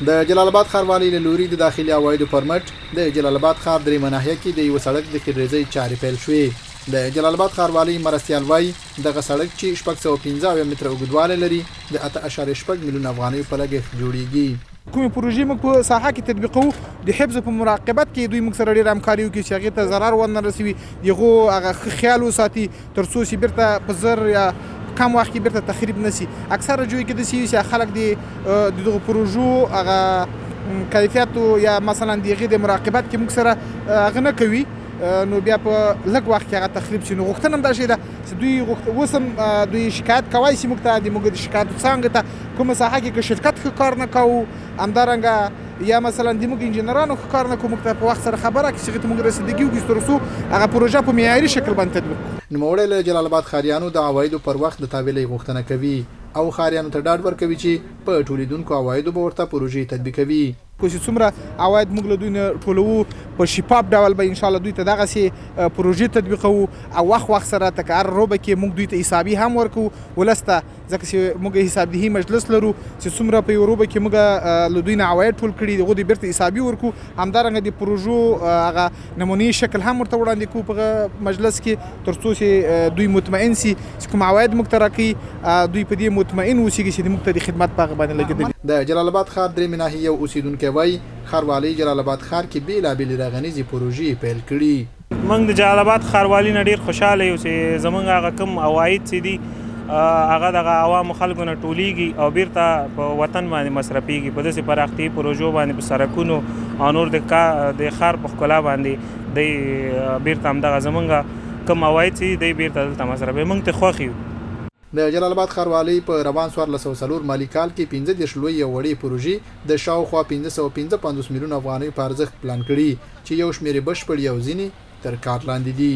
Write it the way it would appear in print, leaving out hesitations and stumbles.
د جلال آباد ښاروالۍ له لوري د داخلي عوایدو پر مټ د جلال آباد ښار درې ناحیه کې د یو سړک د خریزۍ چارې پیل شوې. د جلال آباد ښاروالۍ مرستیال وایي دغه سړک چې 615 متره اوږدوالی لري د 8.6 میلیون افغانیو په لګښت جوړیږي. کومې پروژې موږ په ساحه کې تطبیقوو د حفظ په مراقبت کې دوی موږ سره ډېره همکاري وکړي چې هغې ته ضرر ونه رسوي، د هغو هغه خیال وساتي تر څو چې بیرته په زر یا کم وخت کې بیرته تخریب نشي. اکثره جوی کې داسې وي چې خلک د دغو پروژو هغه کیفیت یا مثلا د هغې د مراقبت کې موږ سره هغه نه کوي، نو بیا په لږ وخت کې هغه تخریب شي. نو غوښتنه هم دا شی ده چې دوی اوس هم دوی شکایت کولی شي موږ ته، د موږ د شکایتو څانګې ته کومه ساحه کې که شرکت ښه کار نه کوو، همدارنګه یا مثلا د موږ انجینرانو ښه کار نه کوو، موږ ته په وخت سره خبره کړي چې هغې ته موږ رسیدګي وکړي تر څو هغه پروژه په معیاري شکل باندې تطبیق کړو. نوموړی له جلال آباد ښاریانو د عوایدو پر وخت د تابعیلۍ غوښتنه کوي او ښاریانو ته ډاډ ورکوي چې په ټولیدونکو عوایدو به ورته پروژې تطبیقوي. چې څومره عواید موږ له دوی نه ټولوو په شفاف ډول به انشاءالله دوی ته دغسې پروژې تطبیقوو او وخت سره تکه هر روبه کې موږ دوی ته حسابي هم ورکوو ولس ته، ځکه چې موږ حسابدهي مجلس لرو چې څومره په یو روبه کې موږ له دوی نه عواید ټول کړي د هغو د بیرته حسابي ورکوو. همدارنګه د پروژو هغه نمونې شکل هم ورته وړاندې کوو په مجلس کې تر څو چې دوی مطمئن سي چې کوم عواید موږ ته راکوي دوی په دې مطمئن اوسېږي چې موږ ته د خدمت په هغه باندې لګېدلي. د جلال آباد ښار درې ناحیې یو اوسیدونکی وایي ښاروالۍ جلال آباد ښار کې بېلابېلې رغنیزې پروژې پیل کړي. موږ د جلال آباد ښاروالۍ نه ډېر خوشحاله یو چې زموږ هغه کوم عواید چې دي هغه دغه عوامو خلکو نه ټولېږي او بیرته په وطن باندې مصرفېږي په داسې پراختیایي پروژو باندې په سړکونو او نور د ښار په ښکلا باندې دی بیرته همدغه زموږ کوم عواید چې دی بیرته دلته مصرفوي. موږ ته خوښ یو. د جلال آباد ښاروالۍ په روان 1404 مالي کال کې 15 لویې او وړې پروژې د شاوخوا 555 میلیون افغانیو په ارزښت پلان کړي چې یو شمېر یې بشپړ او ځینې تر کار لاندې دي.